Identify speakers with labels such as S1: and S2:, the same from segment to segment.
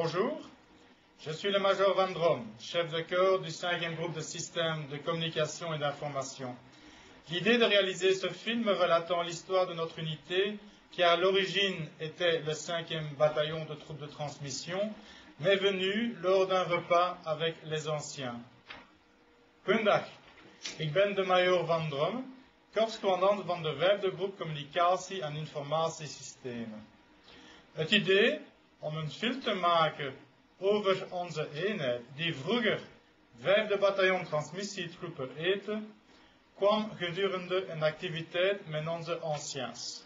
S1: Bonjour, je suis le Major Van Drom, chef de corps du 5e groupe de systèmes de communication et d'information. L'idée de réaliser ce film relatant l'histoire de notre unité, qui à l'origine était le 5e bataillon de troupes de transmission, m'est venue lors d'un repas avec les anciens. Goedendag, ik ben de Major Van Drom, korpscommandant van de 5e groep communicatie en informatiesystemen. Het idee om een film te maken over onze eenheid, die vroeger 5e bataillon transmissietroepen heette, kwam gedurende een activiteit met onze anciens.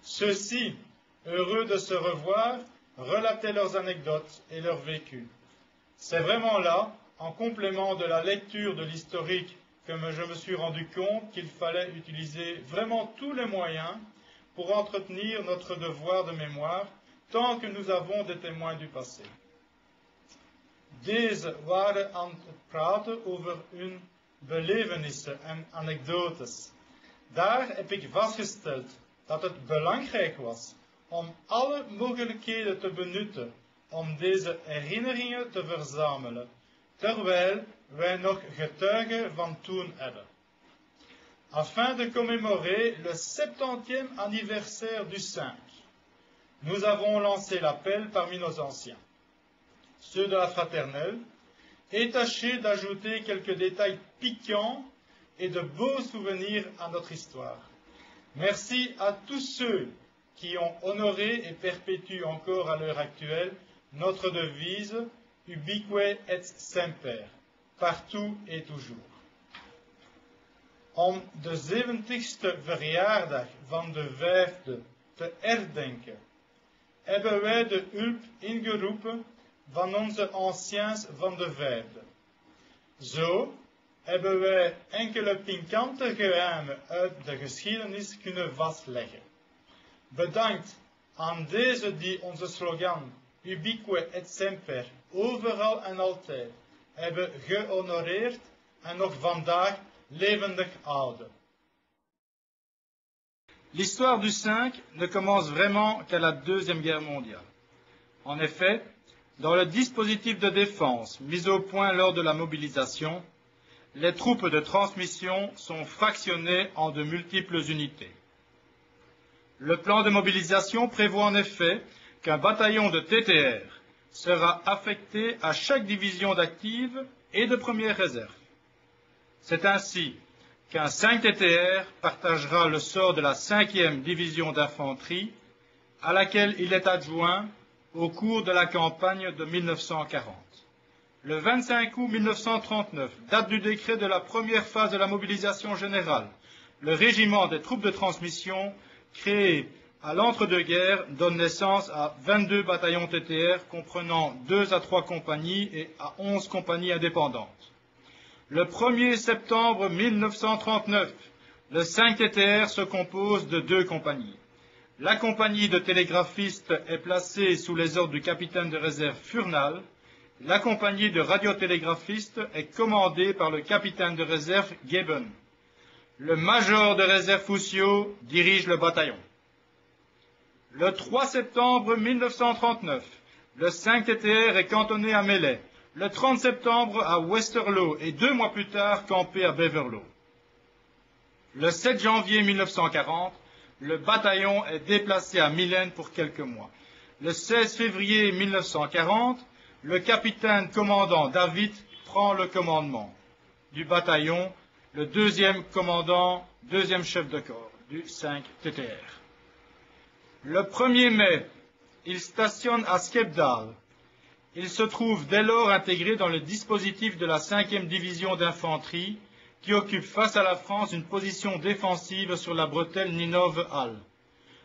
S1: Ceux-ci, heureux de se revoir, relataient leurs anecdotes et leur vécu. C'est vraiment là, en complément de la lecture de l'historique, que je me suis rendu compte qu'il fallait utiliser vraiment tous les moyens pour entretenir notre devoir de mémoire, tant que nous avons des témoins du passé. Deze waren aan het praten over hun belevenissen en anekdotes. Daar heb ik vastgesteld dat het belangrijk was om alle mogelijkheden te benutten om deze herinneringen te verzamelen, terwijl wij nog getuigen van toen hebben. Afin de commémorer le 70e anniversaire du 5, nous avons lancé l'appel parmi nos anciens, ceux de la fraternelle, et tâché d'ajouter quelques détails piquants et de beaux souvenirs à notre histoire. Merci à tous ceux qui ont honoré et perpétuent encore à l'heure actuelle notre devise Ubique et Semper, partout et toujours. Om de 70ste verjaardag van de 5e te herdenken, hebben wij de hulp ingeroepen van onze anciens van de 5e. Zo hebben wij enkele pikante geheimen uit de geschiedenis kunnen vastleggen. Bedankt aan deze die onze slogan Ubique et Semper overal en altijd hebben gehonoreerd en nog vandaag levendig houden. L'histoire du 5 ne commence vraiment qu'à la Deuxième Guerre mondiale. En effet, dans le dispositif de défense mis au point lors de la mobilisation, les troupes de transmission sont fractionnées en de multiples unités. Le plan de mobilisation prévoit en effet qu'un bataillon de TTR sera affecté à chaque division d'active et de première réserve. C'est ainsi qu'un 5 TTR partagera le sort de la 5e division d'infanterie, à laquelle il est adjoint au cours de la campagne de 1940. Le 25 août 1939, date du décret de la première phase de la mobilisation générale, le régiment des troupes de transmission, créé à l'entre-deux-guerres, donne naissance à 22 bataillons TTR comprenant 2 à 3 compagnies et à 11 compagnies indépendantes. Le 1er septembre 1939, le 5 TTR se compose de 2 compagnies. La compagnie de télégraphistes est placée sous les ordres du capitaine de réserve Furnal. La compagnie de radiotélégraphistes est commandée par le capitaine de réserve Geben. Le major de réserve Foussiot dirige le bataillon. Le 3 septembre 1939, le 5 TTR est cantonné à Melay. Le 30 septembre à Westerlo et 2 mois plus tard campé à Beverlo. Le 7 janvier 1940, le bataillon est déplacé à Mylène pour quelques mois. Le 16 février 1940, le capitaine commandant David prend le commandement du bataillon, le 2e commandant, 2e chef de corps du 5 TTR. Le 1er mai, il stationne à Skepdal. Il se trouve dès lors intégré dans le dispositif de la 5e division d'infanterie qui occupe face à la France une position défensive sur la bretelle Ninove-Halle.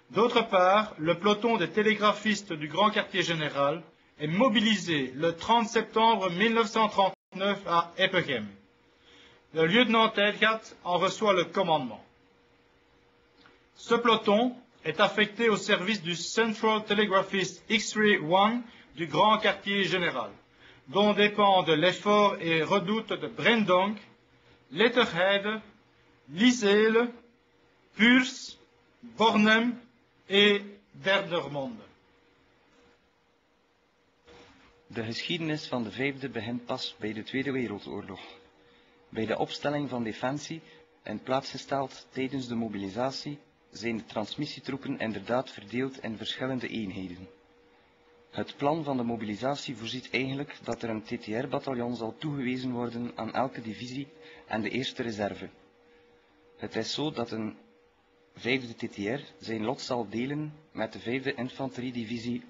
S1: D'autre part, le peloton des télégraphistes du Grand Quartier Général est mobilisé le 30 septembre 1939 à Eppegem. Le lieutenant Telgat en reçoit le commandement. Ce peloton est affecté au service du Central Telegraphist X-Ray 1 du Grand Quartier Général, dont dépendent les forts et redoutes de Brendonk, Letterheide, Liesel, Puurs, Bornem et Derdermonde.
S2: De geschiedenis van de vijfde begint pas bij de Tweede Wereldoorlog. Bij de opstelling van Defensie en plaatsgesteld tijdens de mobilisatie zijn de transmissietroepen inderdaad verdeeld in verschillende eenheden. Het plan van de mobilisatie voorziet eigenlijk dat er een TTR-bataljon zal toegewezen worden aan elke divisie en de eerste reserve. Het is zo dat een vijfde TTR zijn lot zal delen met de vijfde infanteriedivisie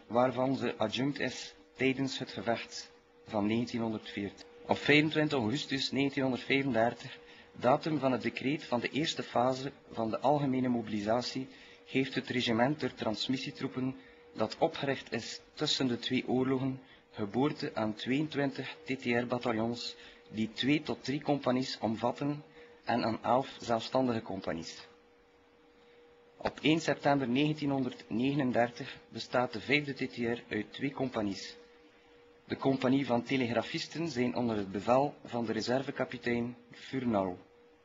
S2: waarvan ze adjunct is tijdens het gevecht van 1940. Op 25 augustus 1935, datum van het decreet van de eerste fase van de algemene mobilisatie, geeft het regiment der transmissietroepen, dat opgericht is tussen de twee oorlogen, geboorte aan 22 TTR-bataljons die 2 tot 3 compagnies omvatten en aan 11 zelfstandige compagnies. Op 1 september 1939 bestaat de 5e TTR uit 2 compagnies. De compagnie van telegrafisten zijn onder het bevel van de reservekapitein Furnal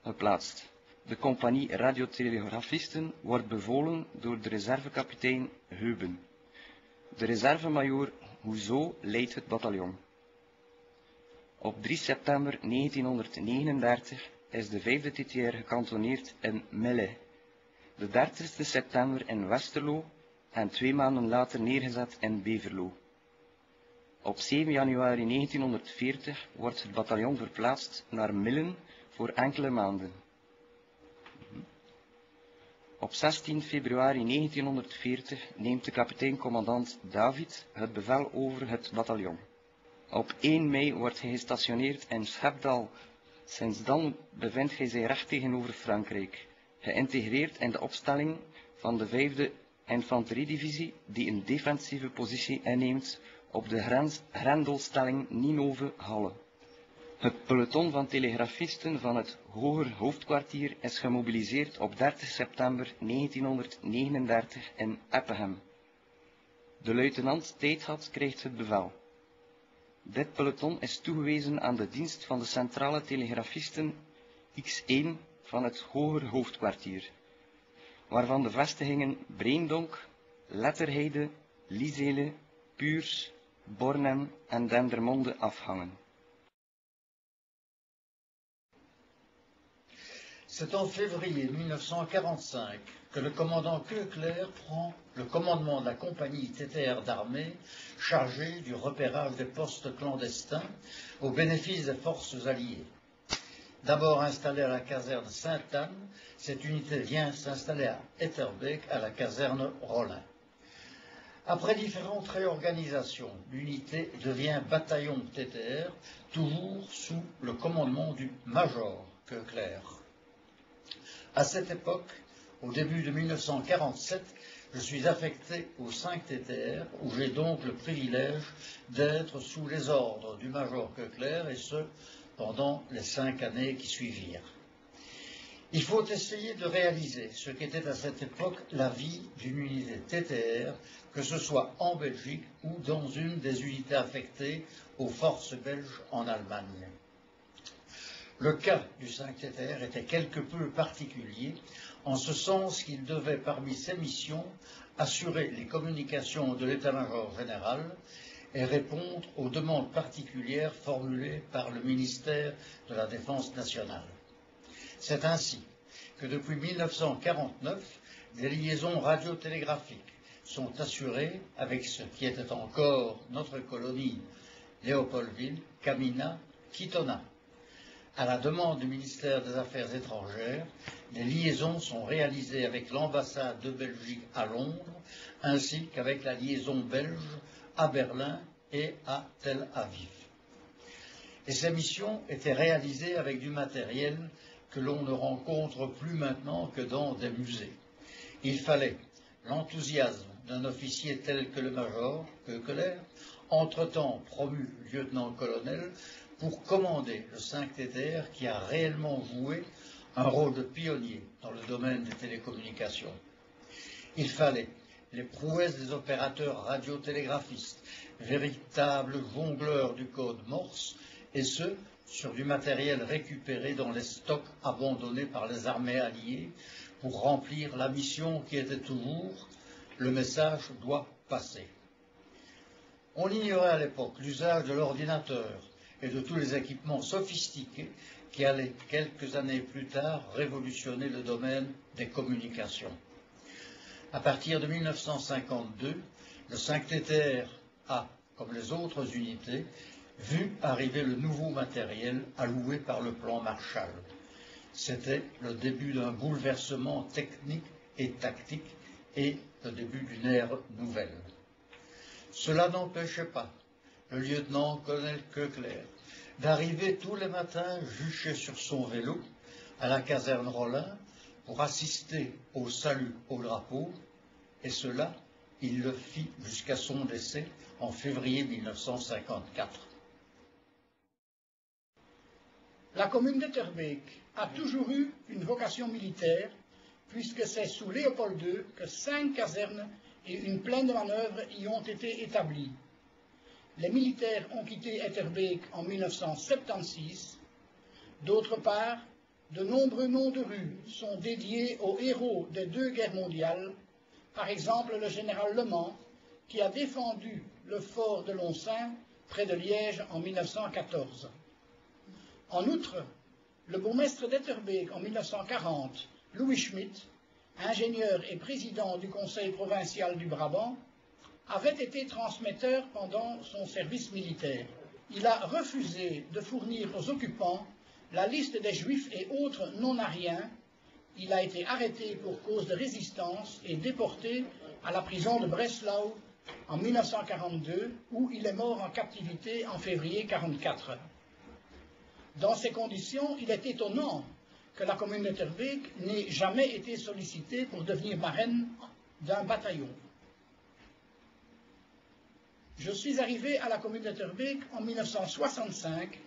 S2: geplaatst. De compagnie radiotelegrafisten wordt bevolen door de reservekapitein Heuben. De reservemajoor Houzeau leidt het bataljon. Op 3 september 1939 is de 5e TTR gekantonneerd in Melle. De 30 september in Westerlo en 2 maanden later neergezet in Beverlo. Op 7 januari 1940 wordt het bataljon verplaatst naar Millen voor enkele maanden. Op 16 februari 1940 neemt de kapitein-commandant David het bevel over het bataljon. Op 1 mei wordt hij gestationeerd in Schepdal. Sinds dan bevindt hij zich recht tegenover Frankrijk, geïntegreerd in de opstelling van de 5e infanteriedivisie die een defensieve positie inneemt op de grendelstelling Ninove-Halle. Het peloton van telegrafisten van het hoger hoofdkwartier is gemobiliseerd op 30 september 1939 in Eppegem. De luitenant Teithat krijgt het bevel. Dit peloton is toegewezen aan de dienst van de centrale telegrafisten X1 van het hoger hoofdkwartier, waarvan de vestigingen Breendonk, Letterheide, Liesele, Puurs, Bornem en Dendermonde afhangen.
S3: C'est en février 1945 que le commandant Keuckler prend le commandement de la compagnie TTR d'armée chargée du repérage des postes clandestins au bénéfice des forces alliées. D'abord installée à la caserne Sainte-Anne, cette unité vient s'installer à Etterbeek à la caserne Rollin. Après différentes réorganisations, l'unité devient bataillon TTR, toujours sous le commandement du major Keuckler. À cette époque, au début de 1947, je suis affecté au 5 TTR, où j'ai donc le privilège d'être sous les ordres du major Keuckler, et ce, pendant les 5 années qui suivirent. Il faut essayer de réaliser ce qu'était à cette époque la vie d'une unité TTR, que ce soit en Belgique ou dans une des unités affectées aux forces belges en Allemagne. Le cas du 5 TTR était quelque peu particulier, en ce sens qu'il devait, parmi ses missions, assurer les communications de l'état-major général et répondre aux demandes particulières formulées par le ministère de la Défense nationale. C'est ainsi que depuis 1949, des liaisons radiotélégraphiques sont assurées avec ce qui était encore notre colonie Léopoldville, Kamina, Kitona. À la demande du ministère des Affaires étrangères, les liaisons sont réalisées avec l'ambassade de Belgique à Londres, ainsi qu'avec la liaison belge à Berlin et à Tel Aviv. Et ces missions étaient réalisées avec du matériel que l'on ne rencontre plus maintenant que dans des musées. Il fallait l'enthousiasme d'un officier tel que le major Keuckler, entre-temps promu lieutenant-colonel, pour commander le 5 TTR qui a réellement joué un rôle de pionnier dans le domaine des télécommunications. Il fallait les prouesses des opérateurs radiotélégraphistes, véritables jongleurs du code Morse, et ce, sur du matériel récupéré dans les stocks abandonnés par les armées alliées pour remplir la mission qui était toujours « le message doit passer ». On ignorait à l'époque l'usage de l'ordinateur et de tous les équipements sophistiqués qui allaient quelques années plus tard révolutionner le domaine des communications. À partir de 1952, le 5TTR a, comme les autres unités, vu arriver le nouveau matériel alloué par le plan Marshall. C'était le début d'un bouleversement technique et tactique et le début d'une ère nouvelle. Cela n'empêchait pas le lieutenant-colonel Keukler d'arriver tous les matins juché sur son vélo à la caserne Rollin pour assister au salut au drapeau, et cela, il le fit jusqu'à son décès en février 1954.
S4: La commune d'Etterbeek a toujours eu une vocation militaire, puisque c'est sous Léopold II que 5 casernes et une plaine de manœuvre y ont été établies. Les militaires ont quitté Etterbeek en 1976. D'autre part, de nombreux noms de rues sont dédiés aux héros des 2 guerres mondiales, par exemple le général Le Mans, qui a défendu le fort de Loncin, près de Liège, en 1914. En outre, le bourgmestre d'Etterbeek en 1940, Louis Schmitt, ingénieur et président du conseil provincial du Brabant, avait été transmetteur pendant son service militaire. Il a refusé de fournir aux occupants la liste des juifs et autres non-ariens. Il a été arrêté pour cause de résistance et déporté à la prison de Breslau en 1942, où il est mort en captivité en février 1944. Dans ces conditions, il est étonnant que la commune d'Etterbeek n'ait jamais été sollicitée pour devenir marraine d'un bataillon. Je suis arrivé à la commune d'Etterbeek en 1965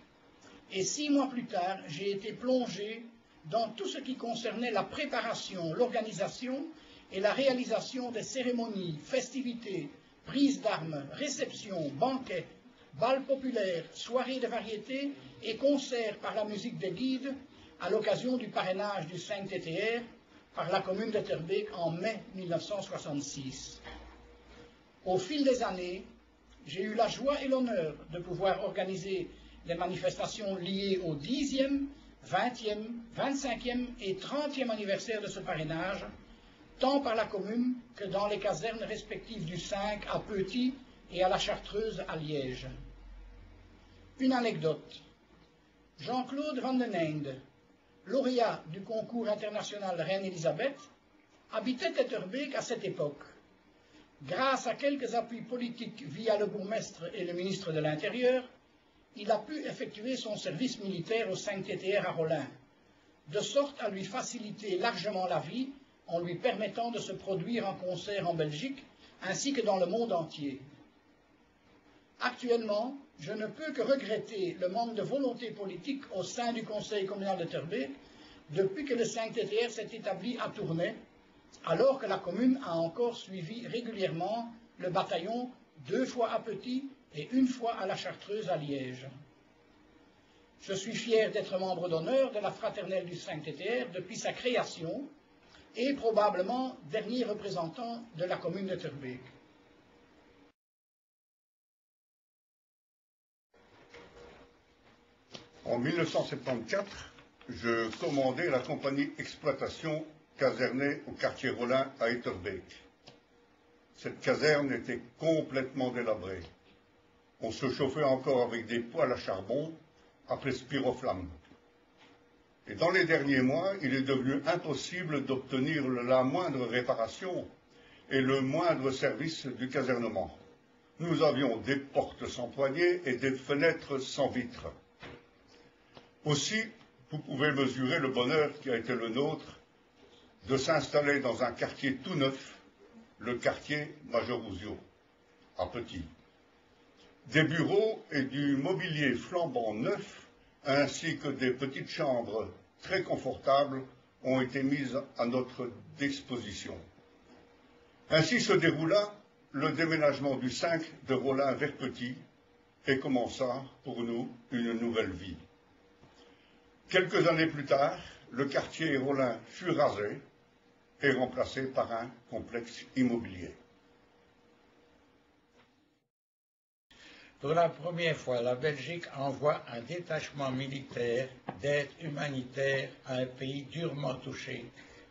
S4: et 6 mois plus tard, j'ai été plongé dans tout ce qui concernait la préparation, l'organisation et la réalisation des cérémonies, festivités, prises d'armes, réceptions, banquets, bals populaires, soirées de variétés et concerts par la musique des guides à l'occasion du parrainage du 5TTR par la commune d'Etterbeek en mai 1966. Au fil des années, j'ai eu la joie et l'honneur de pouvoir organiser les manifestations liées au 10e, 20e, 25e et 30e anniversaire de ce parrainage, tant par la commune que dans les casernes respectives du 5 à Petit et à la Chartreuse à Liège. Une anecdote. Jean-Claude Van den Einde, lauréat du concours international Reine-Élisabeth, habitait Etterbeek à cette époque. Grâce à quelques appuis politiques via le bourgmestre et le ministre de l'Intérieur, il a pu effectuer son service militaire au 5TTR à Rollin, de sorte à lui faciliter largement la vie en lui permettant de se produire en concert en Belgique ainsi que dans le monde entier. Actuellement, je ne peux que regretter le manque de volonté politique au sein du conseil communal d'Etterbeek depuis que le 5TTR s'est établi à Tournai, alors que la commune a encore suivi régulièrement le bataillon 2 fois à Petit et 1 fois à la Chartreuse à Liège. Je suis fier d'être membre d'honneur de la fraternelle du 5TTR depuis sa création et probablement dernier représentant de la commune d'Etterbeek.
S5: En 1974, je commandais la compagnie exploitation casernée au quartier Rollin à Etterbeek. Cette caserne était complètement délabrée. On se chauffait encore avec des poêles à charbon appelés spiroflammes. Et dans les derniers mois, il est devenu impossible d'obtenir la moindre réparation et le moindre service du casernement. Nous avions des portes sans poignées et des fenêtres sans vitres. Aussi, vous pouvez mesurer le bonheur qui a été le nôtre de s'installer dans un quartier tout neuf, le quartier Majorouzio, à Petit. Des bureaux et du mobilier flambant neuf, ainsi que des petites chambres très confortables, ont été mises à notre disposition. Ainsi se déroula le déménagement du 5 de Rollin vers Petit et commença pour nous une nouvelle vie. Quelques années plus tard, le quartier Rollin fut rasé et remplacé par un complexe immobilier.
S6: Pour la première fois, la Belgique envoie un détachement militaire d'aide humanitaire à un pays durement touché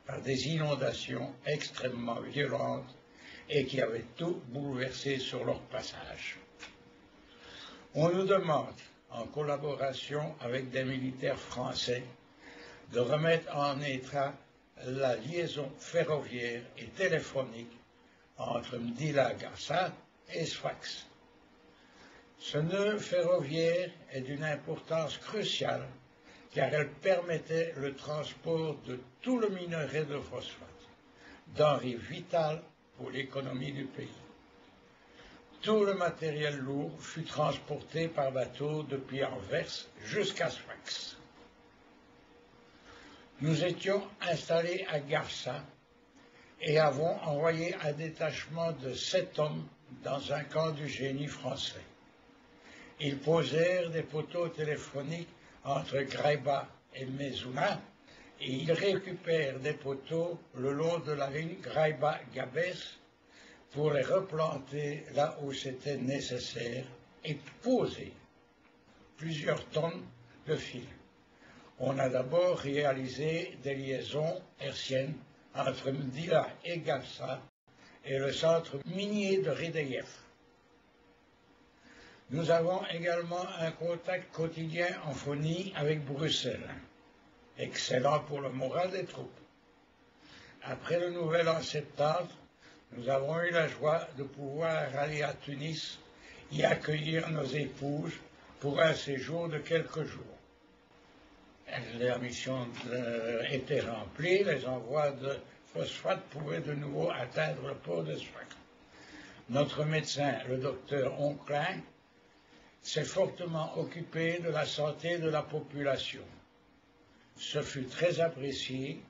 S6: par des inondations extrêmement violentes et qui avaient tout bouleversé sur leur passage. On nous demande, en collaboration avec des militaires français, de remettre en état la liaison ferroviaire et téléphonique entre Mdila Garça et Sfax. Ce nœud ferroviaire est d'une importance cruciale car elle permettait le transport de tout le minerai de phosphate, denrée vitale pour l'économie du pays. Tout le matériel lourd fut transporté par bateau depuis Anvers jusqu'à Sfax. Nous étions installés à Garça et avons envoyé un détachement de 7 hommes dans un camp du génie français. Ils posèrent des poteaux téléphoniques entre Graiba et Mezouna et ils récupèrent des poteaux le long de la ligne Graiba-Gabès pour les replanter là où c'était nécessaire et poser plusieurs tonnes de fil. On a d'abord réalisé des liaisons hertziennes entre Mdila et Garça et le centre minier de Rideyev. Nous avons également un contact quotidien en phonie avec Bruxelles, excellent pour le moral des troupes. Après le Nouvel An 70, nous avons eu la joie de pouvoir aller à Tunis y accueillir nos épouses pour un séjour de quelques jours. La mission était remplie, les envois de phosphate pouvaient de nouveau atteindre le port de Sfax. Notre médecin, le docteur Onclin, s'est fortement occupé de la santé de la population. Ce fut très apprécié.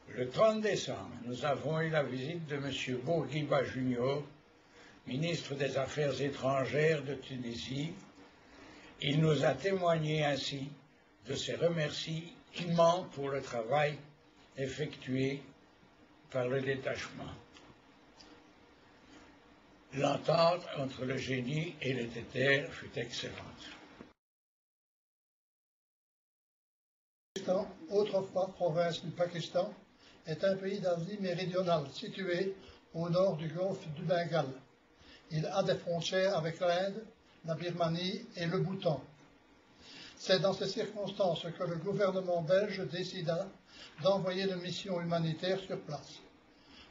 S6: Le 30 décembre, nous avons eu la visite de M. Bourguiba Junior, ministre des Affaires étrangères de Tunisie. Il nous a témoigné ainsi de ses remerciements pour le travail effectué par le détachement. L'entente entre le génie et le Tétère fut excellente.
S7: Autrefois province du Pakistan, est un pays d'Asie méridionale situé au nord du golfe du Bengale. Il a des frontières avec l'Inde, la Birmanie et le Bhoutan. C'est dans ces circonstances que le gouvernement belge décida d'envoyer une mission humanitaire sur place.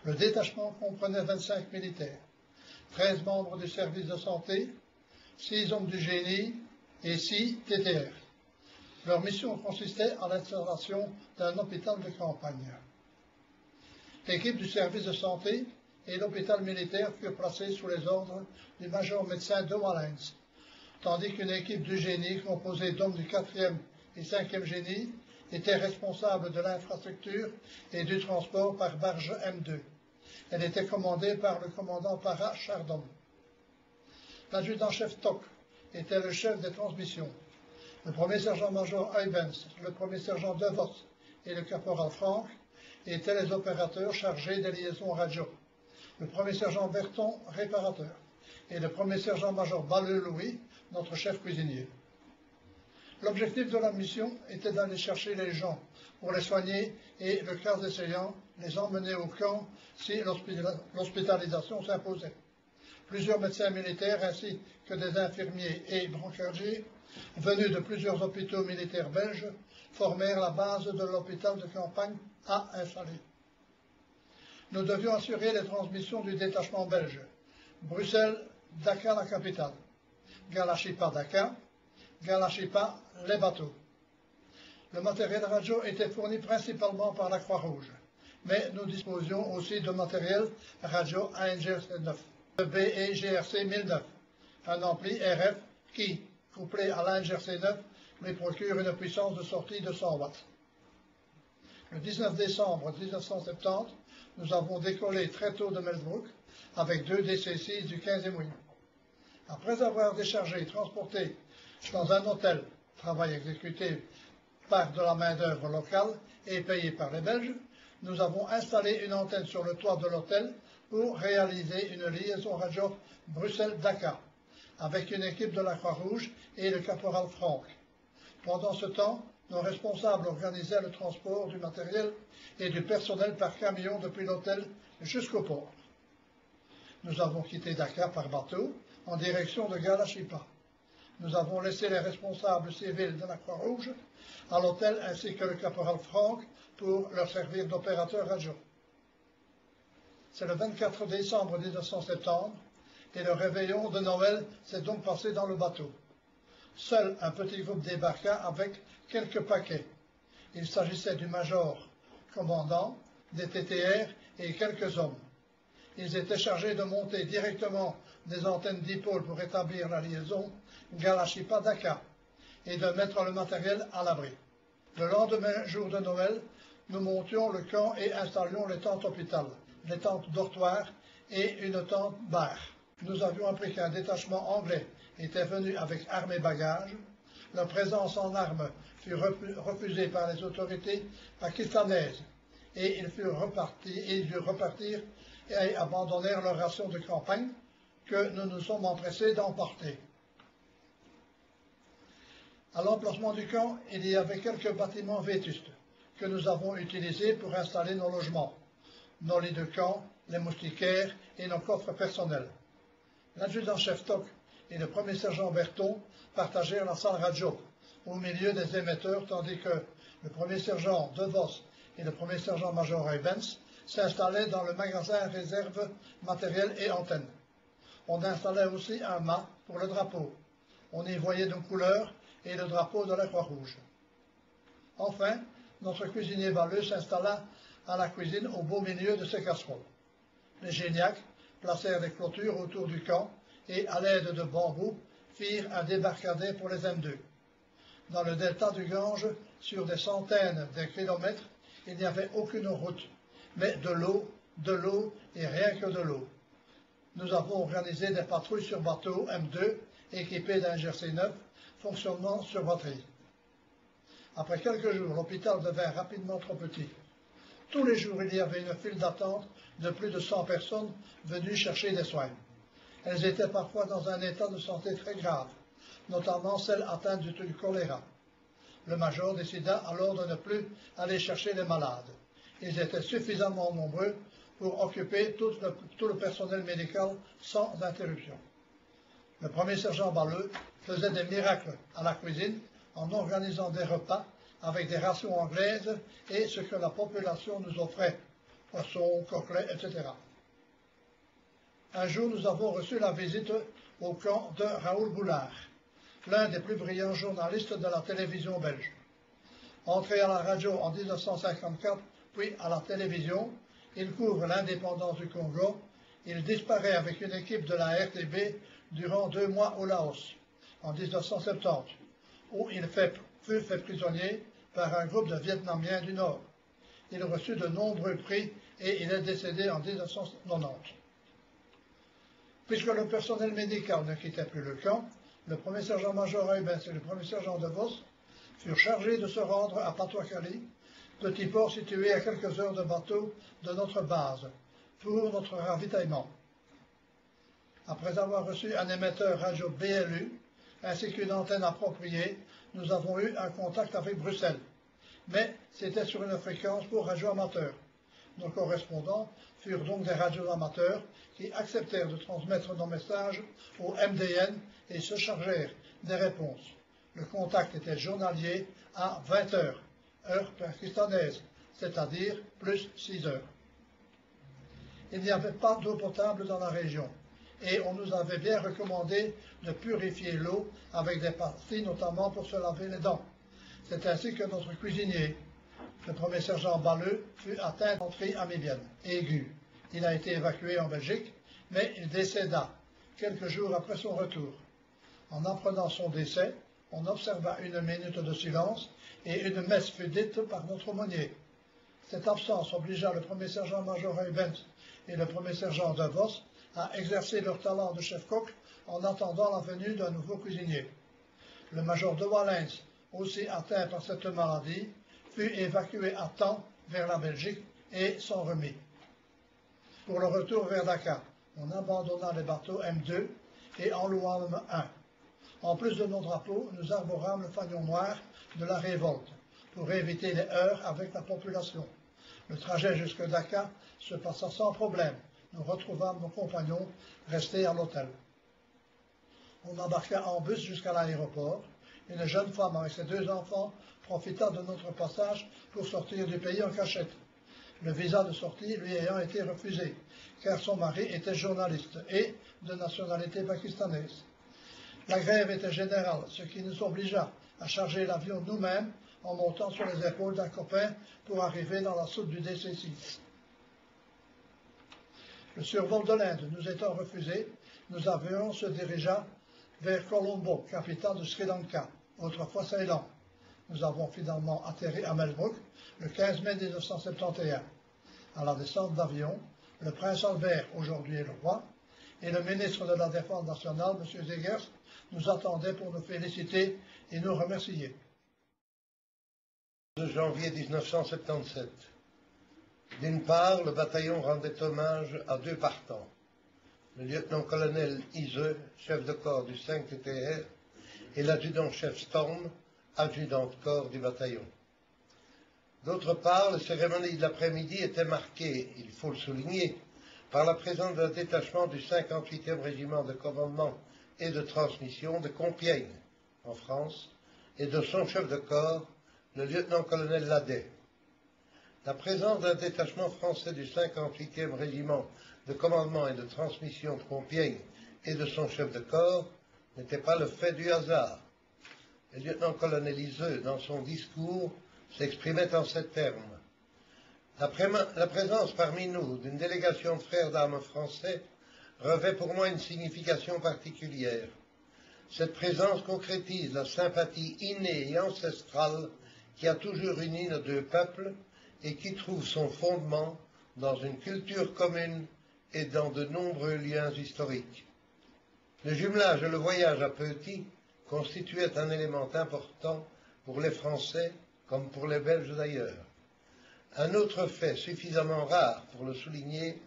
S7: Le détachement comprenait 25 militaires, 13 membres du service de santé, 6 hommes du génie et 6 TTR. Leur mission consistait en l'installation d'un hôpital de campagne. L'équipe du service de santé et l'hôpital militaire furent placés sous les ordres du major médecin de Wallens, tandis qu'une équipe du génie composée d'hommes du 4e et 5e génie était responsable de l'infrastructure et du transport par barge M2. Elle était commandée par le commandant Para Chardon. L'adjudant-chef Toc était le chef des transmissions. Le premier sergent-major Huybens, le premier sergent De Vos et le caporal Franck étaient les opérateurs chargés des liaisons radio. Le premier sergent Berton, réparateur, et le premier sergent-major Balleux Louis, notre chef cuisinier. L'objectif de la mission était d'aller chercher les gens pour les soigner et, le cas échéant, les emmener au camp si l'hospitalisation s'imposait. Plusieurs médecins militaires ainsi que des infirmiers et brancardiers venus de plusieurs hôpitaux militaires belges formèrent la base de l'hôpital de campagne à installer. Nous devions assurer les transmissions du détachement belge. Bruxelles, Dakar la capitale. Galachipa, Dakar. Galachipa, les bateaux. Le matériel radio était fourni principalement par la Croix-Rouge, mais nous disposions aussi de matériel radio ANGRC 9, le BE-GRC 1009, un ampli RF qui, couplé à l'ANGRC 9, lui procure une puissance de sortie de 100 watts. Le 19 décembre 1970, nous avons décollé très tôt de Melsbrook avec 2 DC-6 du 15e wing. Après avoir déchargé et transporté dans un hôtel, travail exécuté par de la main-d'œuvre locale et payé par les Belges, nous avons installé une antenne sur le toit de l'hôtel pour réaliser une liaison radio Bruxelles-Dakar. avec une équipe de la Croix-Rouge et le caporal Franck. Pendant ce temps, nos responsables organisaient le transport du matériel et du personnel par camion depuis l'hôtel jusqu'au port. Nous avons quitté Dakar par bateau en direction de Galachipa. Nous avons laissé les responsables civils de la Croix-Rouge à l'hôtel ainsi que le caporal Franck pour leur servir d'opérateur radio. C'est le 24 décembre 1970 et le réveillon de Noël s'est donc passé dans le bateau. Seul un petit groupe débarqua avec quelques paquets. Il s'agissait du major commandant, des TTR et quelques hommes. Ils étaient chargés de monter directement des antennes dipôle pour établir la liaison Galachipa-Dakar et de mettre le matériel à l'abri. Le lendemain, jour de Noël, nous montions le camp et installions les tentes hôpital, les tentes dortoirs et une tente bar. Nous avions appris qu'un détachement anglais était venu avec armes et bagages. Leur présence en armes fut refusée par les autorités pakistanaises et ils durent repartir et abandonnèrent leur ration de campagne que nous nous sommes empressés d'emporter. À l'emplacement du camp, il y avait quelques bâtiments vétustes que nous avons utilisés pour installer nos logements, nos lits de camp, les moustiquaires et nos coffres personnels. L'adjudant-chef Toc et le premier sergent Berton partagèrent la salle radio au milieu des émetteurs, tandis que le premier sergent DeVos et le premier sergent-major Evans s'installaient dans le magasin réserve matériel et antennes. On installait aussi un mât pour le drapeau. On y voyait nos couleurs et le drapeau de la Croix-Rouge. Enfin, notre cuisinier Balleux s'installa à la cuisine au beau milieu de ses casseroles. Les géniaques placèrent des clôtures autour du camp et, à l'aide de bambous, firent un débarcadère pour les M2. Dans le delta du Gange, sur des centaines de kilomètres, il n'y avait aucune route, mais de l'eau et rien que de l'eau. Nous avons organisé des patrouilles sur bateau M2 équipés d'un GRC-9 fonctionnant sur batterie. Après quelques jours, l'hôpital devint rapidement trop petit. Tous les jours, il y avait une file d'attente de plus de 100 personnes venues chercher des soins. Elles étaient parfois dans un état de santé très grave, notamment celles atteintes du choléra. Le major décida alors de ne plus aller chercher les malades. Ils étaient suffisamment nombreux pour occuper tout le personnel médical sans interruption. Le premier sergent Balleux faisait des miracles à la cuisine en organisant des repas avec des rations anglaises et ce que la population nous offrait, poissons, coquelets, etc. Un jour, nous avons reçu la visite au camp de Raoul Boulard, l'un des plus brillants journalistes de la télévision belge. Entré à la radio en 1954, puis à la télévision, il couvre l'indépendance du Congo. Il disparaît avec une équipe de la RTB durant 2 mois au Laos, en 1970, où il fut fait prisonnier par un groupe de Vietnamiens du Nord. Il reçut de nombreux prix et il est décédé en 1990. Puisque le personnel médical ne quittait plus le camp, le premier sergent-major Evans et le premier sergent DeVos furent chargés de se rendre à Patuakhali, petit port situé à quelques heures de bateau de notre base, pour notre ravitaillement. Après avoir reçu un émetteur radio BLU, ainsi qu'une antenne appropriée, nous avons eu un contact avec Bruxelles. Mais c'était sur une fréquence pour radio amateur. Nos correspondants furent donc des radios amateurs qui acceptèrent de transmettre nos messages au MDN et se chargèrent des réponses. Le contact était journalier à 20 heures, heure pakistanaise, c'est-à-dire plus 6 heures. Il n'y avait pas d'eau potable dans la région et on nous avait bien recommandé de purifier l'eau avec des pastilles, notamment pour se laver les dents. C'est ainsi que notre cuisinier, le premier sergent Balleux, fut atteint d'entrée amibienne aiguë. Il a été évacué en Belgique, mais il décéda quelques jours après son retour. En apprenant son décès, on observa une minute de silence et une messe fut dite par notre aumônier. Cette absence obligea le premier sergent-major Evans et le premier sergent DeVos à exercer leur talent de chef-coq en attendant la venue d'un nouveau cuisinier. Le major de Wallens, aussi atteint par cette maladie, fut évacué à temps vers la Belgique et s'en remit. Pour le retour vers Dakar, on abandonna les bateaux M2 et en louâmes un. En plus de nos drapeaux, nous arborâmes le fanion noir de la révolte pour éviter les heurts avec la population. Le trajet jusque Dakar se passa sans problème. Nous retrouvâmes nos compagnons restés à l'hôtel. On embarqua en bus jusqu'à l'aéroport. Une jeune femme avec ses 2 enfants profita de notre passage pour sortir du pays en cachette. Le visa de sortie lui ayant été refusé, car son mari était journaliste et de nationalité pakistanaise. La grève était générale, ce qui nous obligea à charger l'avion nous-mêmes en montant sur les épaules d'un copain pour arriver dans la soute du DC-6. Le survol de l'Inde nous étant refusé, nos avions se dirigea vers Colombo, capitale de Sri Lanka, autrefois Ceylan. Nous avons finalement atterri à Melbourne le 15 mai 1971. À la descente d'avion, le prince Albert, aujourd'hui le roi, et le ministre de la Défense nationale, M. Zegers, nous attendaient pour nous féliciter et nous remercier.
S8: De janvier 1977. D'une part, le bataillon rendait hommage à 2 partants. Le lieutenant-colonel Iseux, chef de corps du 5 TTR, et l'adjudant-chef Storm, adjudant de corps du bataillon. D'autre part, les cérémonies de l'après-midi étaient marquées, il faut le souligner, par la présence d'un détachement du 58e régiment de commandement et de transmission de Compiègne, en France, et de son chef de corps, le lieutenant-colonel Ladet. La présence d'un détachement français du 58e régiment de commandement et de transmission de Compiègne et de son chef de corps n'était pas le fait du hasard. Le lieutenant-colonel Iseux, dans son discours, s'exprimait en ces termes. La présence parmi nous d'une délégation de frères d'armes français revêt pour moi une signification particulière. Cette présence concrétise la sympathie innée et ancestrale qui a toujours uni nos 2 peuples et qui trouve son fondement dans une culture commune et dans de nombreux liens historiques. Le jumelage et le voyage à Petit constituaient un élément important pour les Français comme pour les Belges d'ailleurs. Un autre fait suffisamment rare pour le souligner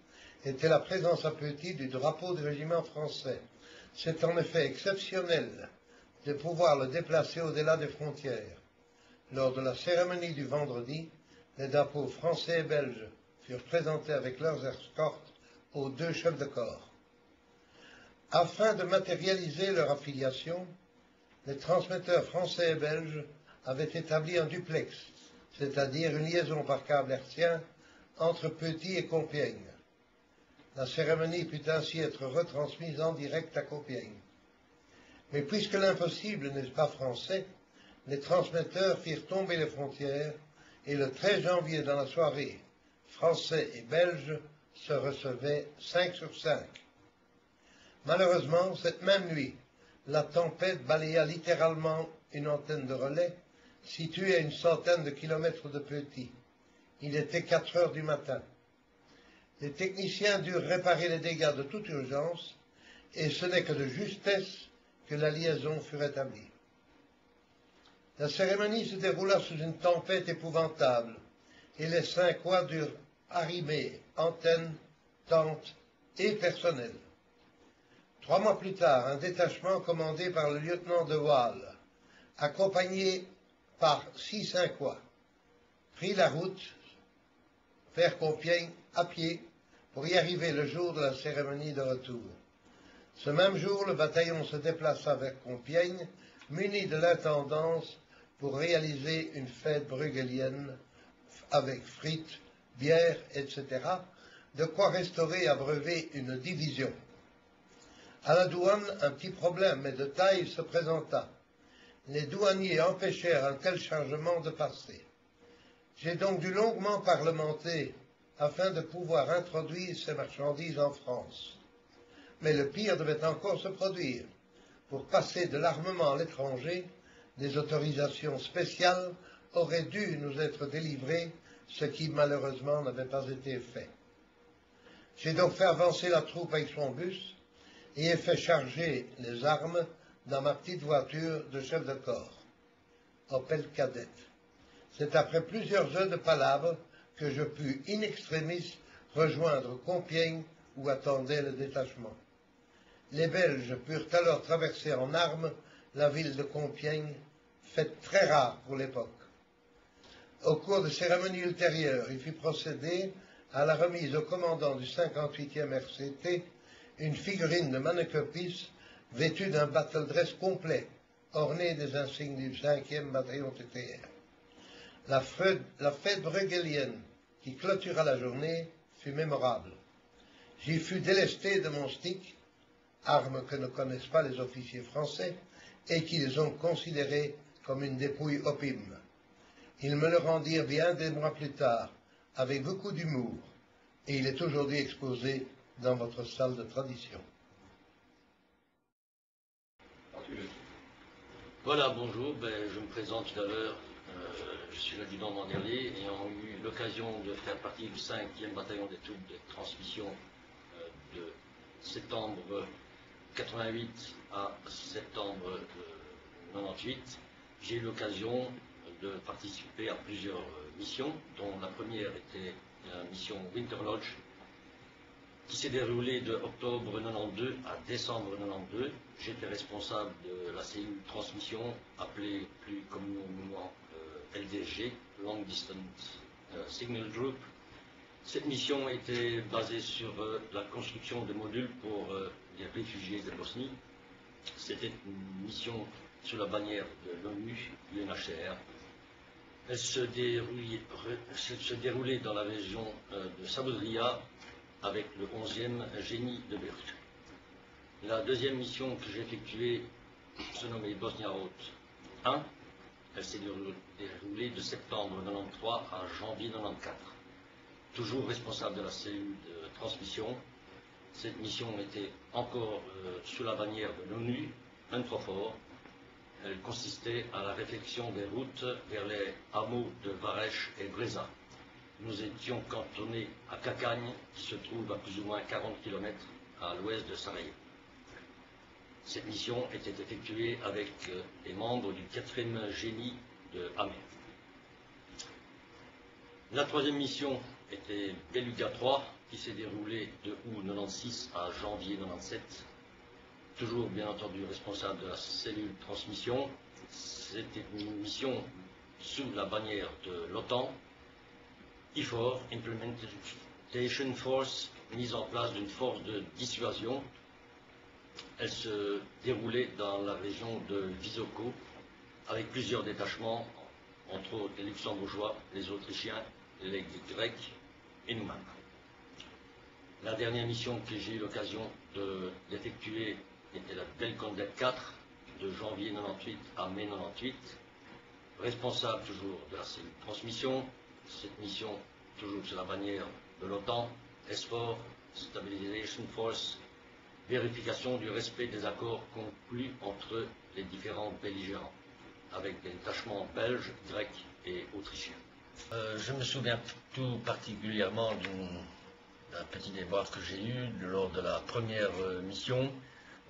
S8: était la présence à Petit du drapeau du régiment français. C'est en effet exceptionnel de pouvoir le déplacer au-delà des frontières. Lors de la cérémonie du vendredi, les drapeaux français et belges furent présentés avec leurs escortes aux 2 chefs de corps. Afin de matérialiser leur affiliation, les transmetteurs français et belges avaient établi un duplex, c'est-à-dire une liaison par câble hertzien entre Petit et Compiègne. La cérémonie put ainsi être retransmise en direct à Compiègne. Mais puisque l'impossible n'est pas français, les transmetteurs firent tomber les frontières et le 13 janvier dans la soirée, Français et Belges se recevaient 5 sur 5. Malheureusement, cette même nuit, la tempête balaya littéralement une antenne de relais située à une centaine de kilomètres de Petit. Il était 4 heures du matin. Les techniciens durent réparer les dégâts de toute urgence et ce n'est que de justesse que la liaison fut rétablie. La cérémonie se déroula sous une tempête épouvantable, et les 5 oies durent arrimer antennes, tentes et personnel. 3 mois plus tard, un détachement commandé par le lieutenant de Waal, accompagné par 6 oies, prit la route vers Compiègne à pied pour y arriver le jour de la cérémonie de retour. Ce même jour, le bataillon se déplaça vers Compiègne, muni de l'intendance pour réaliser une fête bruegélienne avec frites, bière, etc., de quoi restaurer et abreuver une division. À la douane, un petit problème, mais de taille, se présenta. Les douaniers empêchèrent un tel chargement de passer. J'ai donc dû longuement parlementer afin de pouvoir introduire ces marchandises en France. Mais le pire devait encore se produire. Pour passer de l'armement à l'étranger, des autorisations spéciales auraient dû nous être délivrées, ce qui malheureusement n'avait pas été fait. J'ai donc fait avancer la troupe avec son bus et ai fait charger les armes dans ma petite voiture de chef de corps, Opel Kadett. C'est après plusieurs heures de palabres que je pus in extremis rejoindre Compiègne où attendait le détachement. Les Belges purent alors traverser en armes la ville de Compiègne, faite très rare pour l'époque. Au cours de cérémonies ultérieures, il fut procédé à la remise au commandant du 58e RCT une figurine de Mannekes vêtue d'un battle dress complet, orné des insignes du 5e bataillon TTR. La fête bruegélienne qui clôtura la journée fut mémorable. J'y fus délesté de mon stick, arme que ne connaissent pas les officiers français et qu'ils ont considérée comme une dépouille opime. Ils me le rendirent bien des mois plus tard, avec beaucoup d'humour, et il est aujourd'hui exposé dans votre salle de tradition.
S9: Voilà, bonjour, je me présente tout à l'heure, je suis l'adjudant Manderley, ayant eu l'occasion de faire partie du 5e bataillon des troupes de transmission de septembre 88 à septembre 98. J'ai eu l'occasion de participer à plusieurs missions, dont la première était la mission Winter Lodge, qui s'est déroulée de octobre 92 à décembre 92. J'étais responsable de la cellule transmission, appelée plus communément LDG, Long Distance Signal Group. Cette mission était basée sur la construction de modules pour les réfugiés de Bosnie. C'était une mission sous la bannière de l'ONU, l'UNHCR. Elle se déroulait dans la région de Sabodria avec le 11e génie de Beyrouth. La deuxième mission que j'ai effectuée se nommait Bosnia Route 1. Elle s'est déroulée de septembre 93 à janvier 94. Toujours responsable de la cellule de transmission. Cette mission était encore sous la bannière de l'ONU, UNPROFOR. Elle consistait à la réflexion des routes vers les hameaux de Varech et Breza. Nous étions cantonnés à Cacagne, qui se trouve à plus ou moins 40 km à l'ouest de Sarajevo. Cette mission était effectuée avec les membres du 4e génie de Hamé. La troisième mission était Beluga 3, qui s'est déroulée de août 96 à janvier 97. Toujours bien entendu responsable de la cellule transmission. C'était une mission sous la bannière de l'OTAN. IFOR, Implementation Force, mise en place d'une force de dissuasion. Elle se déroulait dans la région de Visoko, avec plusieurs détachements, entre autres les Luxembourgeois, les Autrichiens, les Grecs et nous-mêmes. La dernière mission que j'ai eu l'occasion d'effectuer était la Belcondet 4, de janvier 98 à mai 98, responsable toujours de la cellule de transmission. Cette mission, toujours sous la bannière de l'OTAN, SFOR, Stabilization Force, vérification du respect des accords conclus entre les différents belligérants, avec des détachements belges, grecs et autrichiens. Je me souviens tout particulièrement d'un petit débat que j'ai eu lors de la première mission,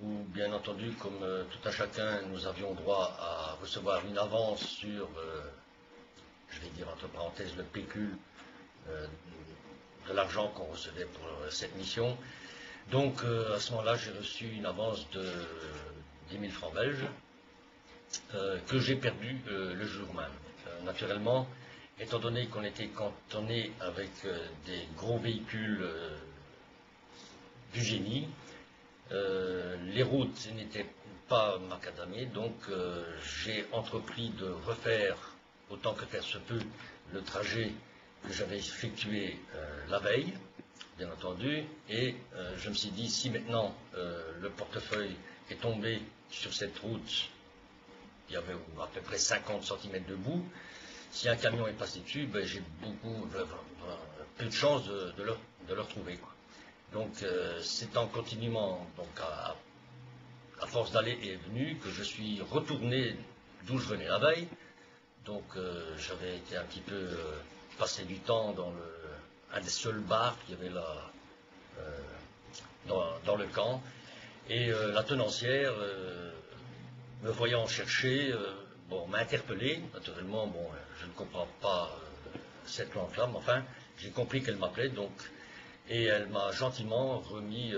S9: où bien entendu, comme tout un chacun, nous avions droit à recevoir une avance sur, je vais dire entre parenthèses, le pécule de l'argent qu'on recevait pour cette mission. Donc à ce moment-là, j'ai reçu une avance de 10 000 francs belges que j'ai perdu le jour même. Naturellement, étant donné qu'on était cantonné avec des gros véhicules du génie, les routes n'étaient pas macadamiées, donc j'ai entrepris de refaire, autant que faire se peut, le trajet que j'avais effectué la veille, bien entendu, et je me suis dit, si maintenant le portefeuille est tombé sur cette route, il y avait à peu près 50 cm de boue, si un camion est passé dessus, ben, j'ai peu de chances de le retrouver, quoi. Donc c'est en continuant, donc à force d'aller et venir, que je suis retourné d'où je venais la veille. Donc j'avais été un petit peu passer du temps dans un des seuls bars qu'il y avait là dans le camp. Et la tenancière, me voyant chercher, m'a interpellé. Naturellement, je ne comprends pas cette langue-là, mais enfin, j'ai compris qu'elle m'appelait, donc, et elle m'a gentiment remis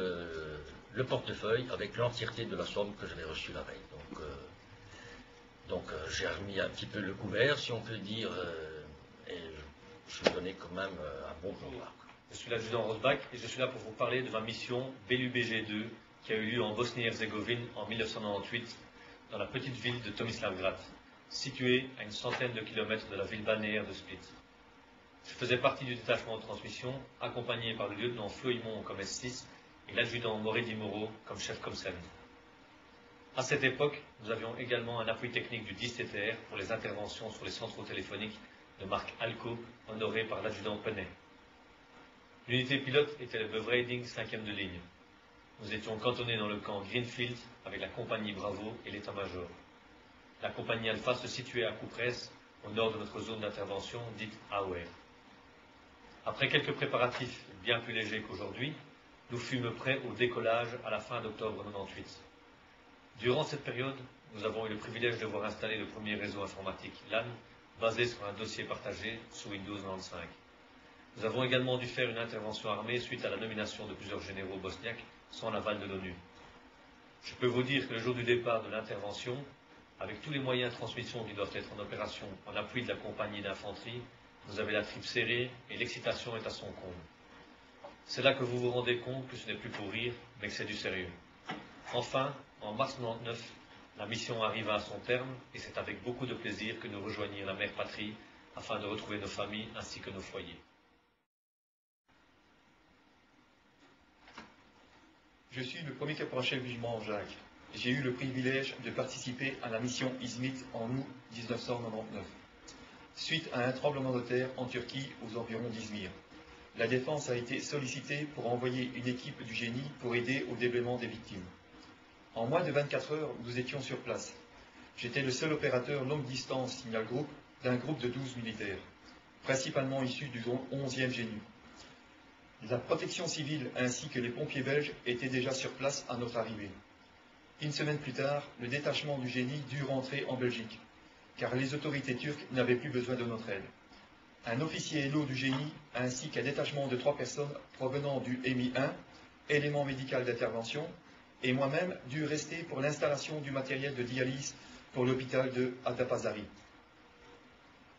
S9: le portefeuille avec l'entièreté de la somme que j'avais reçue la veille. Donc j'ai remis un petit peu le couvert, si on peut dire, et je suis donné quand même un bon pouvoir.
S10: Je suis l'adjudant Rosbach et je suis là pour vous parler de ma mission BELUBG2 qui a eu lieu en Bosnie-Herzégovine en 1998 dans la petite ville de Tomislavgrad, située à une centaine de kilomètres de la ville balnéaire de Split. Je faisais partie du détachement de transmission, accompagné par le lieutenant Floimont comme S6 et l'adjudant Moredi Moro comme chef Comsen. À cette époque, nous avions également un appui technique du 10 TTR pour les interventions sur les centraux téléphoniques de marque Alco, honoré par l'adjudant Penet. L'unité pilote était le Bevreiding 5e de ligne. Nous étions cantonnés dans le camp Greenfield avec la compagnie Bravo et l'état-major. La compagnie Alpha se situait à Coupresse, au nord de notre zone d'intervention, dite AOR. Après quelques préparatifs bien plus légers qu'aujourd'hui, nous fûmes prêts au décollage à la fin d'octobre 98. Durant cette période, nous avons eu le privilège de voir installer le premier réseau informatique LAN, basé sur un dossier partagé sous Windows 95. Nous avons également dû faire une intervention armée suite à la nomination de plusieurs généraux bosniaques sans l'aval de l'ONU. Je peux vous dire que le jour du départ de l'intervention, avec tous les moyens de transmission qui doivent être en opération en appui de la compagnie d'infanterie, vous avez la tripe serrée et l'excitation est à son comble. C'est là que vous vous rendez compte que ce n'est plus pour rire, mais que c'est du sérieux. Enfin, en mars 1999, la mission arriva à son terme et c'est avec beaucoup de plaisir que nous rejoignirons la mère patrie afin de retrouver nos familles ainsi que nos foyers.
S11: Je suis le premier caporal-chef du régiment Jacques. J'ai eu le privilège de participer à la mission Izmit en août 1999, suite à un tremblement de terre en Turquie aux environs d'Izmir. La défense a été sollicitée pour envoyer une équipe du génie pour aider au déblaiement des victimes. En moins de 24 heures, nous étions sur place. J'étais le seul opérateur longue distance signal groupe d'un groupe de 12 militaires, principalement issus du 11e génie. La protection civile ainsi que les pompiers belges étaient déjà sur place à notre arrivée. Une semaine plus tard, le détachement du génie dut rentrer en Belgique, car les autorités turques n'avaient plus besoin de notre aide. Un officier hello du génie ainsi qu'un détachement de 3 personnes provenant du MI 1, élément médical d'intervention, et moi-même dû rester pour l'installation du matériel de dialyse pour l'hôpital de Adapazarı.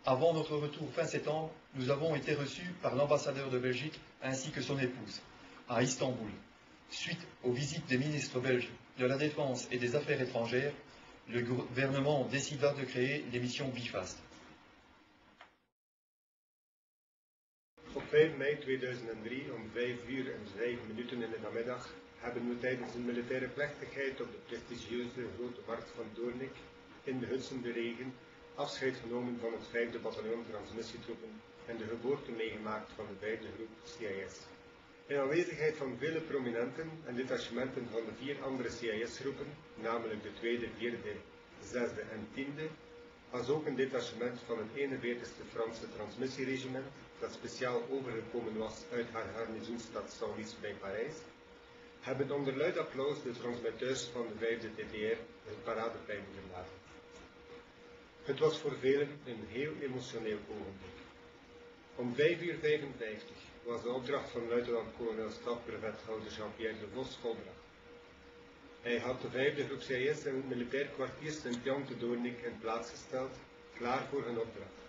S11: Avant notre retour fin septembre, nous avons été reçus par l'ambassadeur de Belgique ainsi que son épouse, à Istanbul. Suite aux visites des ministres belges de la Défense et des Affaires étrangères, le gouvernement décida de créer l'émission BIFAST.
S12: Op 5 mei 2003 om 5:05 in de namiddag hebben we tijdens een militaire plechtigheid op de prestigieuze Grote Markt van Doornik in de Hudsonberegen afscheid genomen van het 5e bataljon transmissietroepen en de geboorte meegemaakt van de 5e groep CIS. In aanwezigheid van vele prominenten en detachementen van de 4 andere CIS-groepen, namelijk de 2e, 4e, 6e en 10e, als ook een detachement van het 41e Franse transmissieregiment, dat speciaal overgekomen was uit haar garnizoenstad Senlis bij Parijs, hebben onder luid applaus de transmetteurs van de 5e TTR het paradeplein verlaten. Het was voor velen een heel emotioneel ogenblik. Om 5:55 was de opdracht van luitenant-kolonel stafbrevethouder Jean-Pierre de Vos volbracht. Hij had de 5e groep CIS in het militair kwartier Sint-Jan te Doornik in plaats gesteld, klaar voor hun opdracht.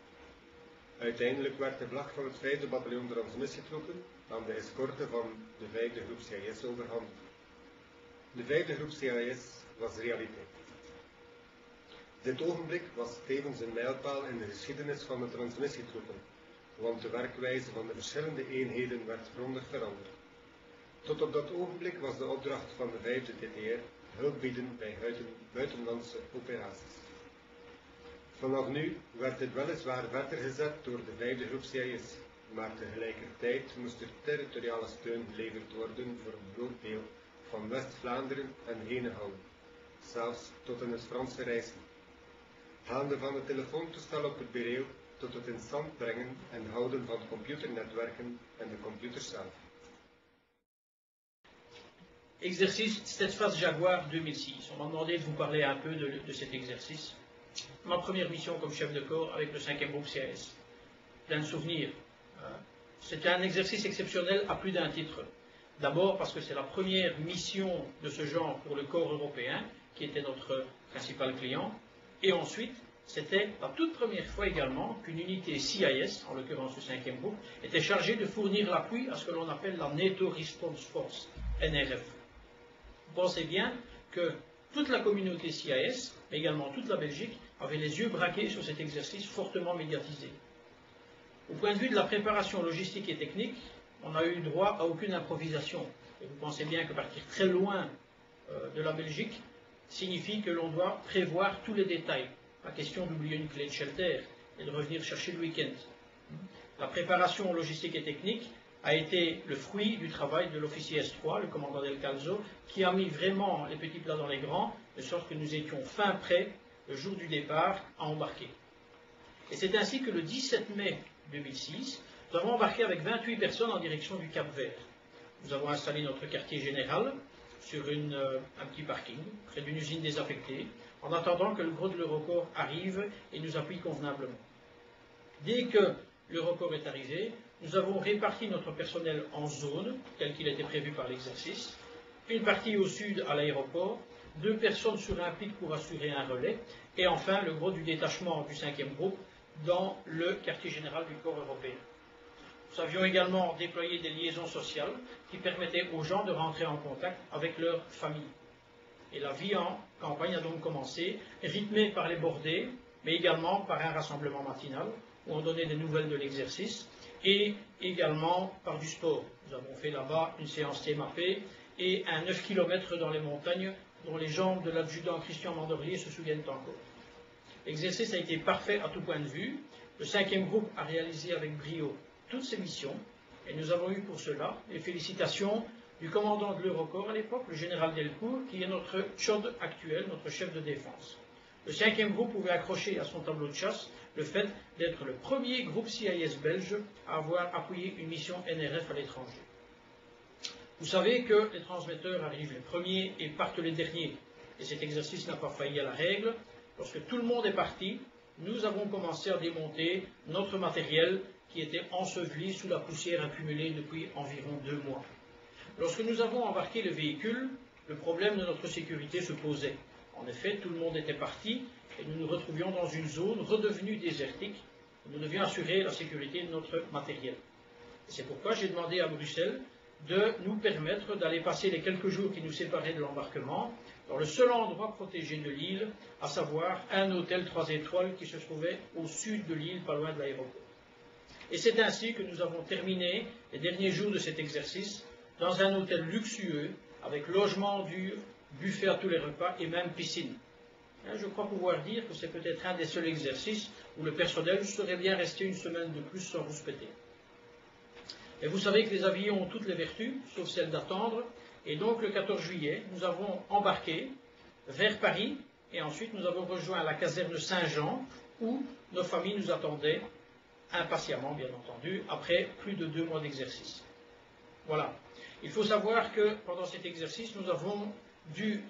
S12: Uiteindelijk werd de vlag van het 5e bataljon transmissietroepen aan de escorte van de 5e groep CIS overhandigd. De 5e groep CIS was realiteit. Dit ogenblik was tevens een mijlpaal in de geschiedenis van de transmissietroepen, want de werkwijze van de verschillende eenheden werd grondig veranderd. Tot op dat ogenblik was de opdracht van de 5e TTR hulp bieden bij buitenlandse operaties. Vanaf nu werd dit weliswaar verder gezet door de 5e groep CIS, maar tegelijkertijd moest er territoriale steun geleverd worden voor een groot deel van West-Vlaanderen en Henegouwen, zelfs tot in het Franse Rijssen. Gaande van het telefoontoestel op het bureau tot het in stand brengen en houden van computernetwerken en de computers zelf.
S4: Exercice Steadfast Jaguar 2006. On m'a demandé de vous parler un peu de cet exercice. Ma première mission comme chef de corps avec le 5e groupe CIS. Plein de souvenirs. C'était un exercice exceptionnel à plus d'un titre.
S13: D'abord parce que c'est la première mission de ce genre pour le corps européen, qui était notre principal client. Et ensuite, c'était la toute première fois également qu'une unité CIS, en l'occurrence le 5e groupe, était chargée de fournir l'appui à ce que l'on appelle la NATO Response Force, NRF. Vous pensez bien que toute la communauté CIS, mais également toute la Belgique, avait les yeux braqués sur cet exercice fortement médiatisé. Au point de vue de la préparation logistique et technique, on n'a eu droit à aucune improvisation. Et vous pensez bien que partir très loin de la Belgique signifie que l'on doit prévoir tous les détails. Pas question d'oublier une clé de shelter et de revenir chercher le week-end. La préparation logistique et technique a été le fruit du travail de l'officier S3, le commandant Del Calzo, qui a mis vraiment les petits plats dans les grands, de sorte que nous étions fin prêts, le jour du départ, à embarquer. Et c'est ainsi que le 17 mai 2006, nous avons embarqué avec 28 personnes en direction du Cap-Vert. Nous avons installé notre quartier général sur un petit parking, près d'une usine désaffectée, en attendant que le gros de l'Eurocorps arrive et nous appuie convenablement. Dès que l'Eurocorps est arrivé, nous avons réparti notre personnel en zones, tel qu'il était prévu par l'exercice, une partie au sud à l'aéroport, 2 personnes sur un pic pour assurer un relais, et enfin le gros du détachement du 5e groupe dans le quartier général du corps européen. Nous avions également déployé des liaisons sociales qui permettaient aux gens de rentrer en contact avec leur famille. Et la vie en campagne a donc commencé, rythmée par les bordées, mais également par un rassemblement matinal, où on donnait des nouvelles de l'exercice, et également par du sport. Nous avons fait là-bas une séance TMAP et un 9 km dans les montagnes, dont les gens de l'adjudant Christian Mandorlier se souviennent encore. L'exercice a été parfait à tout point de vue. Le 5e groupe a réalisé avec brio toutes ses missions, et nous avons eu pour cela les félicitations du commandant de l'Eurocorps à l'époque, le général Delcourt, qui est notre CHOD actuel, notre chef de défense. Le 5e groupe pouvait accrocher à son tableau de chasse le fait d'être le premier groupe CIS belge à avoir appuyé une mission NRF à l'étranger. Vous savez que les transmetteurs arrivent les premiers et partent les derniers, et cet exercice n'a pas failli à la règle. Lorsque tout le monde est parti, nous avons commencé à démonter notre matériel qui était enseveli sous la poussière accumulée depuis environ 2 mois. Lorsque nous avons embarqué le véhicule, le problème de notre sécurité se posait. En effet, tout le monde était parti et nous nous retrouvions dans une zone redevenue désertique où nous devions assurer la sécurité de notre matériel. C'est pourquoi j'ai demandé à Bruxelles de nous permettre d'aller passer les quelques jours qui nous séparaient de l'embarquement dans le seul endroit protégé de l'île, à savoir un hôtel 3 étoiles qui se trouvait au sud de l'île, pas loin de l'aéroport. Et c'est ainsi que nous avons terminé les derniers jours de cet exercice dans un hôtel luxueux, avec logement dur, buffet à tous les repas et même piscine. Je crois pouvoir dire que c'est peut-être un des seuls exercices où le personnel serait bien resté une semaine de plus sans rouspéter. Et vous savez que les avions ont toutes les vertus, sauf celle d'attendre, et donc le 14 juillet, nous avons embarqué vers Paris, et ensuite nous avons rejoint la caserne Saint-Jean, où nos familles nous attendaient, impatiemment bien entendu, après plus de 2 mois d'exercice. Voilà. Il faut savoir que pendant cet exercice, nous avons dû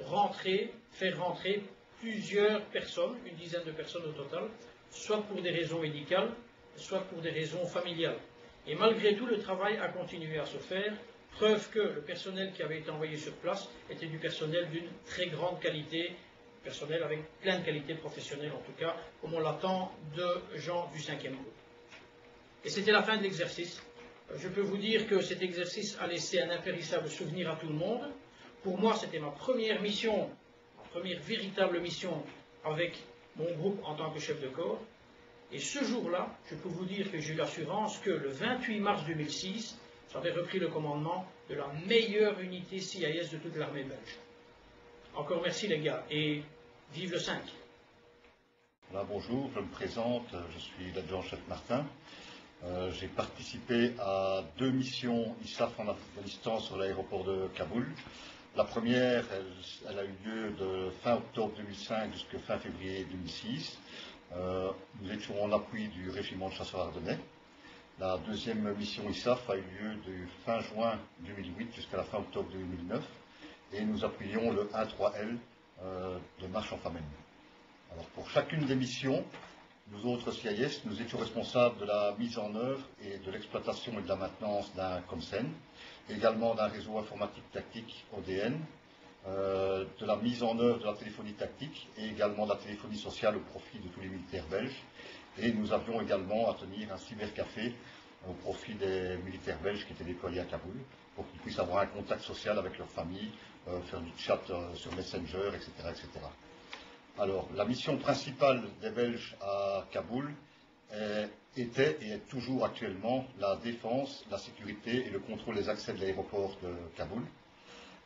S13: faire rentrer plusieurs personnes, une dizaine de personnes au total, soit pour des raisons médicales, soit pour des raisons familiales. Et malgré tout, le travail a continué à se faire, preuve que le personnel qui avait été envoyé sur place était du personnel d'une très grande qualité, personnel avec plein de qualités professionnelles en tout cas, comme on l'attend de gens du 5e groupe. Et c'était la fin de l'exercice. Je peux vous dire que cet exercice a laissé un impérissable souvenir à tout le monde. Pour moi, c'était ma première mission, ma première véritable mission avec mon groupe en tant que chef de corps. Et ce jour-là, je peux vous dire que j'ai eu l'assurance que le 28 mars 2006, j'avais repris le commandement de la meilleure unité CIS de toute l'armée belge. Encore merci les gars, et vive le 5.
S5: Voilà, bonjour, je me présente, je suis l'adjudant-chef Martin. J'ai participé à 2 missions ISAF en Afghanistan sur l'aéroport de Kaboul. La première, elle a eu lieu de fin octobre 2005 jusqu'à fin février 2006. Nous étions en appui du régiment de chasseurs ardennais. La deuxième mission ISAF a eu lieu de fin juin 2008 jusqu'à la fin octobre 2009. Et nous appuyions le 1-3L de marche en famine. Alors pour chacune des missions, nous autres CIS, nous étions responsables de la mise en œuvre et de l'exploitation et de la maintenance d'un COMSEN. également d'un réseau informatique tactique ODN, de la mise en œuvre de la téléphonie tactique et également de la téléphonie sociale au profit de tous les militaires belges. Et nous avions également à tenir un cybercafé au profit des militaires belges qui étaient déployés à Kaboul, pour qu'ils puissent avoir un contact social avec leur famille, faire du chat sur Messenger, etc., etc. Alors, la mission principale des Belges à Kaboul était et est toujours actuellement la défense, la sécurité et le contrôle des accès de l'aéroport de Kaboul.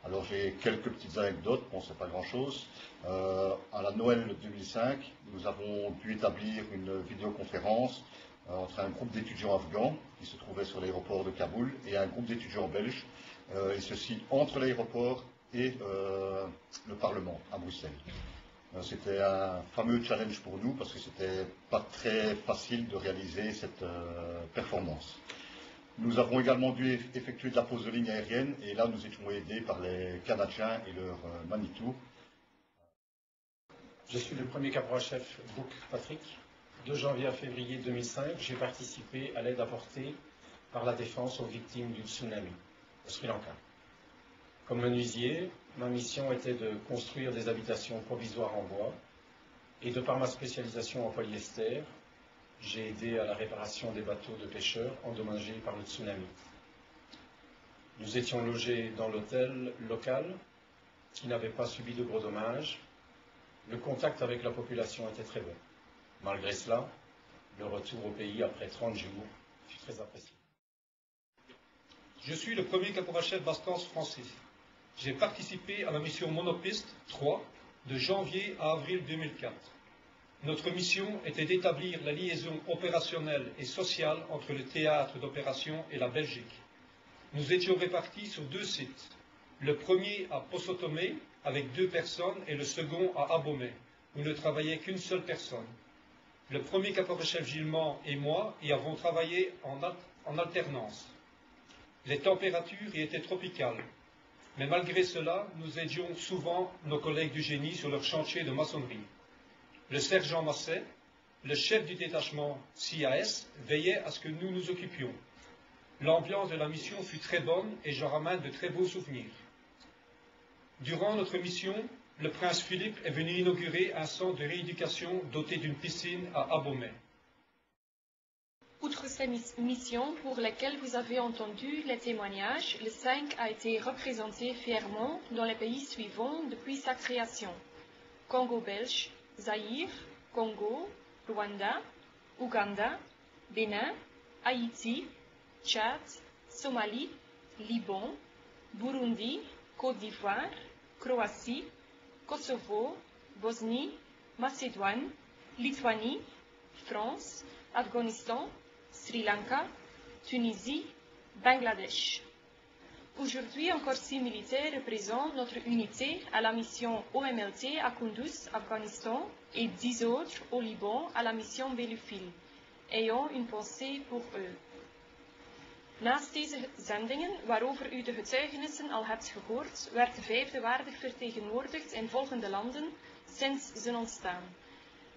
S5: Alors j'ai quelques petites anecdotes, bon c'est pas grand chose. À la Noël 2005, nous avons dû établir une vidéoconférence entre un groupe d'étudiants afghans qui se trouvait sur l'aéroport de Kaboul et un groupe d'étudiants belges, et ceci entre l'aéroport et le Parlement à Bruxelles. C'était un fameux challenge pour nous parce que c'était pas très facile de réaliser cette performance. Nous avons également dû effectuer de la pose de ligne aérienne et là nous étions aidés par les Canadiens et leur Manitou.
S14: Je suis le premier caporal-chef Bouk Patrick. De janvier à février 2005, j'ai participé à l'aide apportée par la défense aux victimes du tsunami au Sri Lanka. Comme menuisier, ma mission était de construire des habitations provisoires en bois et de par ma spécialisation en polyester, j'ai aidé à la réparation des bateaux de pêcheurs endommagés par le tsunami. Nous étions logés dans l'hôtel local qui n'avait pas subi de gros dommages. Le contact avec la population était très bon. Malgré cela, le retour au pays après 30 jours fut très apprécié.
S15: Je suis le premier caporal-chef Bastance français. J'ai participé à la mission Monopiste 3 de janvier à avril 2004. Notre mission était d'établir la liaison opérationnelle et sociale entre le théâtre d'opération et la Belgique. Nous étions répartis sur 2 sites. Le premier à Possotomé avec 2 personnes et le second à Abomey, où ne travaillait qu'une seule personne. Le premier caporal-chef Gilman et moi y avons travaillé en alternance. Les températures y étaient tropicales. Mais malgré cela, nous aidions souvent nos collègues du génie sur leur chantier de maçonnerie. Le sergent Masset, le chef du détachement CAS, veillait à ce que nous nous occupions. L'ambiance de la mission fut très bonne et j'en ramène de très beaux souvenirs. Durant notre mission, le prince Philippe est venu inaugurer un centre de rééducation doté d'une piscine à Abomey.
S16: Outre ces missions pour lesquelles vous avez entendu les témoignages, le 5 a été représenté fièrement dans les pays suivants depuis sa création: Congo belge, Zaïre, Congo, Rwanda, Ouganda, Bénin, Haïti, Tchad, Somalie, Liban, Burundi, Côte d'Ivoire, Croatie, Kosovo, Bosnie, Macédoine, Lituanie, France, Afghanistan, Sri Lanka, Tunisie, Bangladesh. Aujourd'hui, encore 6 militaires représentent notre unité à la mission OMLT à Kunduz, Afghanistan, et 10 autres au Liban à la mission Belufil, ayant une pensée pour eux. Naast deze zendingen, waarover u de getuigenissen al hebt gehoord, werd de 5e waardig vertegenwoordigd in volgende landen sinds zijn ontstaan: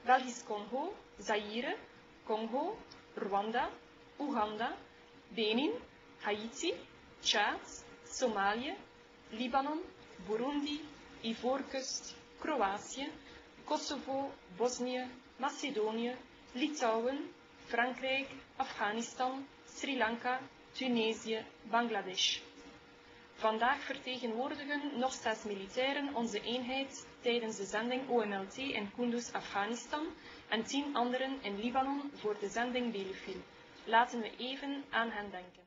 S16: Belgisch-Congo, Zaïre, Congo, Rwanda, Oeganda, Benin, Haïti, Tchad, Somalië, Libanon, Burundi, Ivoorkust, Kroatië, Kosovo, Bosnië, Macedonië, Litouwen, Frankrijk, Afghanistan, Sri Lanka, Tunesië, Bangladesh. Vandaag vertegenwoordigen nog 6 militairen onze eenheid tijdens de zending OMLT in Kunduz, Afghanistan, en 10 anderen in Libanon voor de zending Belufil. Laten we even aan hen denken.